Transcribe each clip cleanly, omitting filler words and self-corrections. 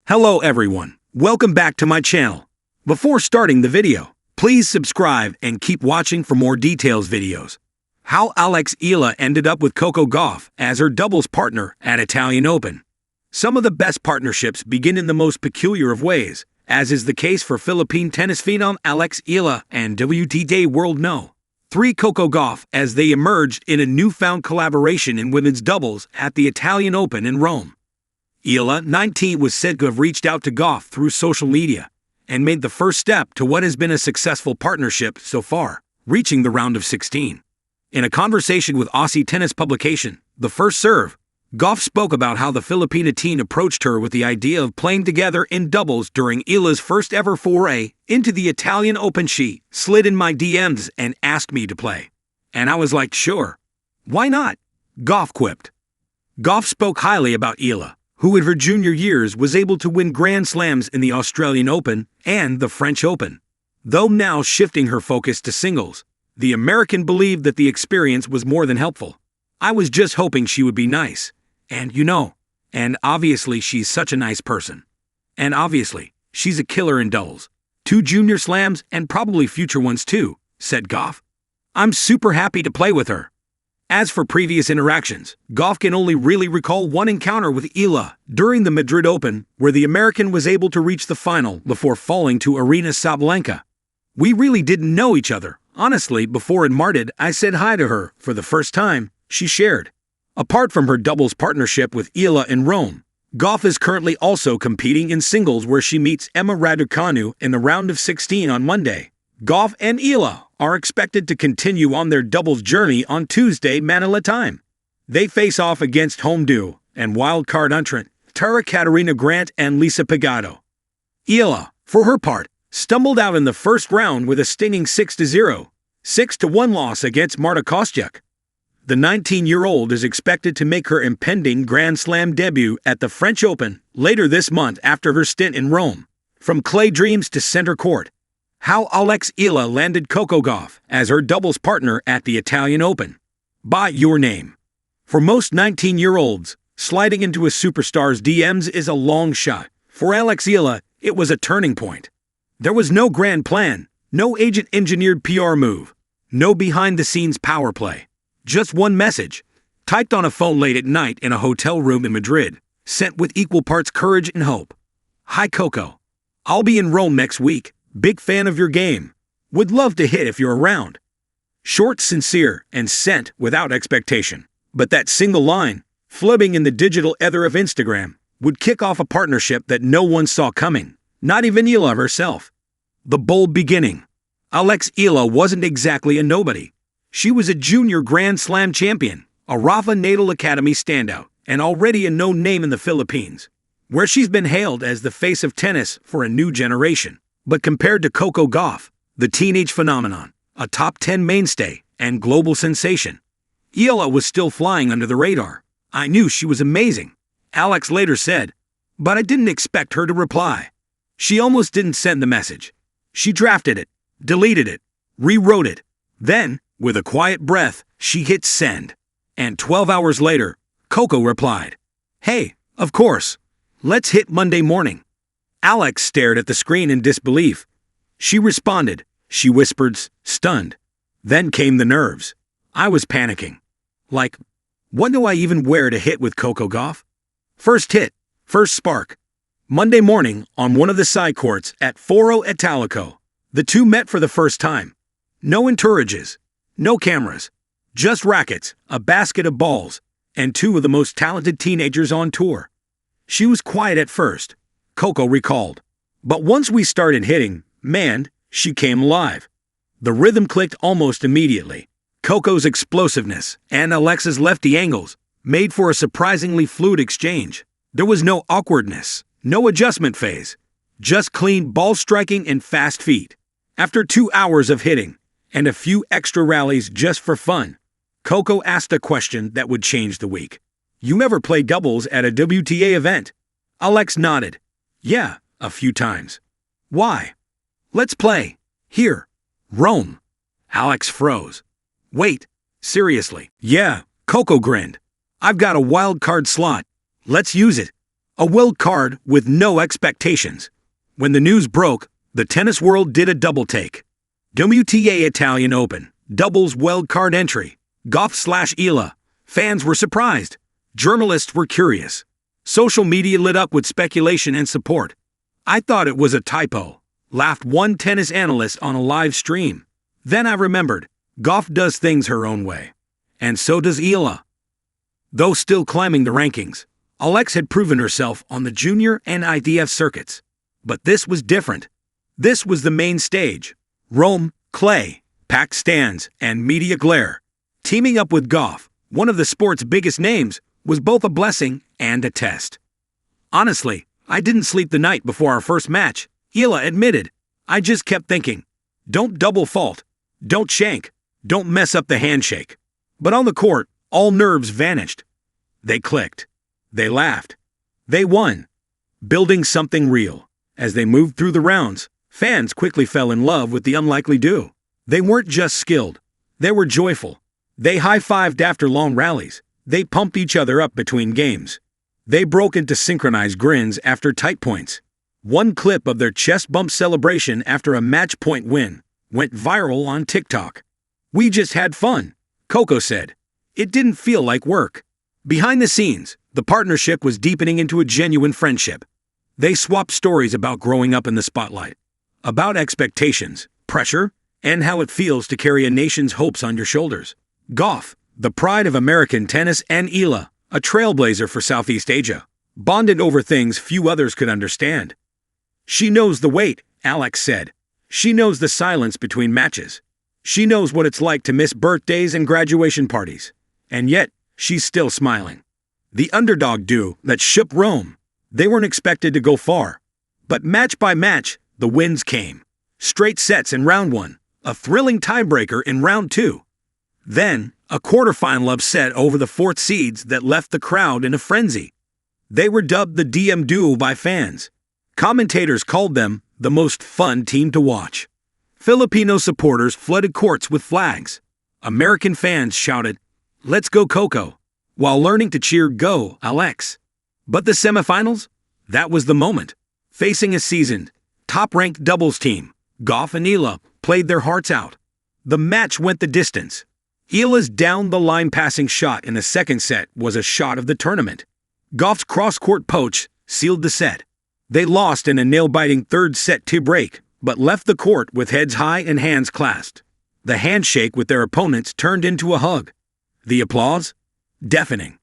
Hello everyone, welcome back to my channel. Before starting the video, please subscribe and keep watching for more details videos. How Alex Eala ended up with Coco Gauff as her doubles partner at Italian Open. Some of the best partnerships begin in the most peculiar of ways, as is the case for Philippine tennis phenom Alex Eala and WTA World No. 3 Coco Gauff as they emerged in a newfound collaboration in women's doubles at the Italian Open in Rome. Eala, 19, was said to have reached out to Gauff through social media and made the first step to what has been a successful partnership so far, reaching the round of 16. In a conversation with Aussie tennis publication, The First Serve, Gauff spoke about how the Filipina teen approached her with the idea of playing together in doubles during Eala's first ever foray into the Italian Open. She slid in my DMs and asked me to play. And I was like, sure. Why not? Gauff quipped. Gauff spoke highly about Eala, who in her junior years was able to win Grand Slams in the Australian Open and the French Open. Though now shifting her focus to singles, the American believed that the experience was more than helpful. I was just hoping she would be nice. And obviously she's such a nice person. And obviously, she's a killer in doubles. 2 junior slams and probably future ones too, said Gauff. I'm super happy to play with her. As for previous interactions, Gauff can only really recall one encounter with Eala during the Madrid Open, where the American was able to reach the final before falling to Aryna Sabalenka. We really didn't know each other. Honestly, before in Madrid, I said hi to her for the first time, she shared. Apart from her doubles partnership with Eala in Rome, Gauff is currently also competing in singles where she meets Emma Raducanu in the round of 16 on Monday. Gauff and Eala are expected to continue on their doubles journey on Tuesday Manila time. They face off against home duo and wildcard entrant Tara Katarina Grant and Lisa Pagano. Eala, for her part, stumbled out in the first round with a stinging 6-0, 6-1 loss against Marta Kostyuk. The 19-year-old is expected to make her impending Grand Slam debut at the French Open later this month after her stint in Rome. From clay dreams to center court, how Alex Eala landed Coco Gauff as her doubles partner at the Italian Open. By your name. For most 19-year-olds, sliding into a superstar's DMs is a long shot. For Alex Eala, it was a turning point. There was no grand plan, no agent-engineered PR move, no behind-the-scenes power play. Just one message, typed on a phone late at night in a hotel room in Madrid, sent with equal parts courage and hope. Hi Coco. I'll be in Rome next week. Big fan of your game. Would love to hit if you're around. Short, sincere, and sent without expectation. But that single line, flubbing in the digital ether of Instagram, would kick off a partnership that no one saw coming, not even Eala herself. The bold beginning. Alex Eala wasn't exactly a nobody. She was a junior Grand Slam champion, a Rafa Nadal Academy standout, and already a known name in the Philippines, where she's been hailed as the face of tennis for a new generation. But compared to Coco Gauff, the teenage phenomenon, a top 10 mainstay and global sensation, Eala was still flying under the radar. I knew she was amazing, Alex later said, but I didn't expect her to reply. She almost didn't send the message. She drafted it, deleted it, rewrote it. Then, with a quiet breath, she hit send. And 12 hours later, Coco replied, "Hey, of course. Let's hit Monday morning." Alex stared at the screen in disbelief. She responded, she whispered, stunned. Then came the nerves. I was panicking. Like, what do I even wear to hit with Coco Gauff? First hit, first spark. Monday morning on one of the side courts at Foro Italico, the two met for the first time. No entourages, no cameras, just rackets, a basket of balls, and 2 of the most talented teenagers on tour. She was quiet at first, Coco recalled. But once we started hitting, man, she came alive. The rhythm clicked almost immediately. Coco's explosiveness and Alex's lefty angles made for a surprisingly fluid exchange. There was no awkwardness, no adjustment phase, just clean ball striking and fast feet. After 2 hours of hitting, and a few extra rallies just for fun, Coco asked a question that would change the week. You ever play doubles at a WTA event? Alex nodded. Yeah, a few times. Why? Let's play. Here. Rome. Alex froze. Wait, seriously? Yeah, Coco grinned. I've got a wild card slot. Let's use it. A wild card with no expectations. When the news broke, the tennis world did a double take. WTA Italian Open, doubles wild card entry, Gauff/Eala. Fans were surprised. Journalists were curious. Social media lit up with speculation and support. I thought it was a typo, laughed one tennis analyst on a live stream. Then I remembered, Gauff does things her own way. And so does Eala. Though still climbing the rankings, Alex had proven herself on the junior and ITF circuits. But this was different. This was the main stage. Rome, clay, packed stands, and media glare. Teaming up with Gauff, one of the sport's biggest names, was both a blessing and a test. Honestly, I didn't sleep the night before our first match, Eala admitted. I just kept thinking, don't double fault, don't shank, don't mess up the handshake. But on the court, all nerves vanished. They clicked. They laughed. They won. Building something real. As they moved through the rounds, fans quickly fell in love with the unlikely duo. They weren't just skilled. They were joyful. They high-fived after long rallies. They pumped each other up between games. They broke into synchronized grins after tight points. One clip of their chest bump celebration after a match-point win went viral on TikTok. "We just had fun," Coco said. "It didn't feel like work." Behind the scenes, the partnership was deepening into a genuine friendship. They swapped stories about growing up in the spotlight, about expectations, pressure, and how it feels to carry a nation's hopes on your shoulders. Gauff, the pride of American tennis, and Eala, a trailblazer for Southeast Asia, bonded over things few others could understand. "She knows the weight," Alex said. "She knows the silence between matches. She knows what it's like to miss birthdays and graduation parties. And yet, she's still smiling." The underdog duo that shook Rome. They weren't expected to go far. But match by match, the wins came. Straight sets in round one, a thrilling tiebreaker in round two. Then, a quarterfinal upset over the fourth seeds that left the crowd in a frenzy. They were dubbed the DM duo by fans. Commentators called them the most fun team to watch. Filipino supporters flooded courts with flags. American fans shouted, "Let's go Coco," while learning to cheer "Go, Alex." But the semifinals? That was the moment. Facing a seasoned, top-ranked doubles team, Gauff and Eala played their hearts out. The match went the distance. Eala's down-the-line passing shot in the second set was a shot of the tournament. Gauff's cross-court poach sealed the set. They lost in a nail-biting third set tie-break, but left the court with heads high and hands clasped. The handshake with their opponents turned into a hug. The applause? Deafening.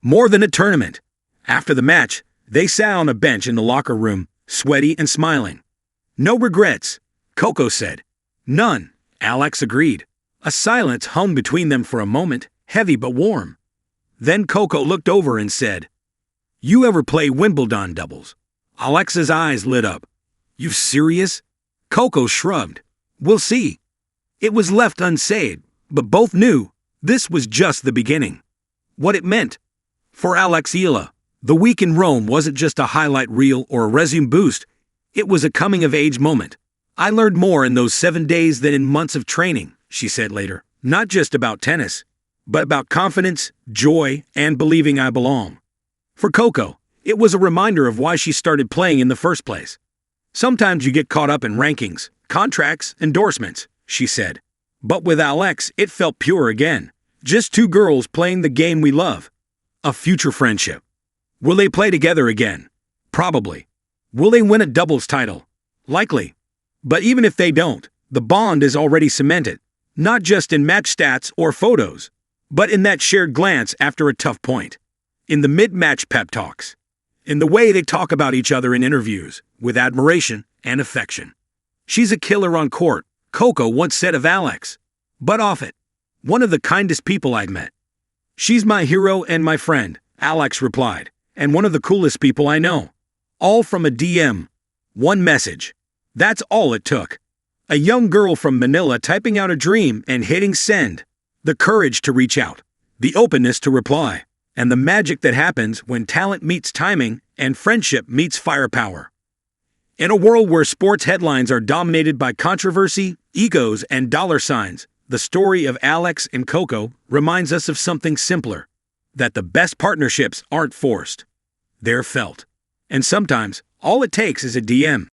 More than a tournament. After the match, they sat on a bench in the locker room, sweaty and smiling. "No regrets," Coco said. "None," Alex agreed. A silence hung between them for a moment, heavy but warm. Then Coco looked over and said, "You ever play Wimbledon doubles?" Alex's eyes lit up. "You serious?" Coco shrugged. "We'll see." It was left unsaid, but both knew this was just the beginning. What it meant. For Alex Eala, the week in Rome wasn't just a highlight reel or a resume boost. It was a coming-of-age moment. "I learned more in those 7 days than in months of training," she said later. "Not just about tennis, but about confidence, joy, and believing I belong." For Coco, it was a reminder of why she started playing in the first place. "Sometimes you get caught up in rankings, contracts, endorsements," she said. But with Alex, it felt pure again. Just two girls playing the game we love. A future friendship. Will they play together again? Probably. Will they win a doubles title? Likely. But even if they don't, the bond is already cemented. Not just in match stats or photos, but in that shared glance after a tough point. In the mid-match pep talks. In the way they talk about each other in interviews, with admiration and affection. "She's a killer on court," Coco once said of Alex. But off it, one of the kindest people I've met. "She's my hero and my friend," Alex replied, "and one of the coolest people I know." All from a DM. One message. That's all it took. A young girl from Manila typing out a dream and hitting send. The courage to reach out. The openness to reply. And the magic that happens when talent meets timing and friendship meets firepower. In a world where sports headlines are dominated by controversy, egos, and dollar signs, the story of Alex and Coco reminds us of something simpler. That the best partnerships aren't forced. They're felt. And sometimes, all it takes is a DM.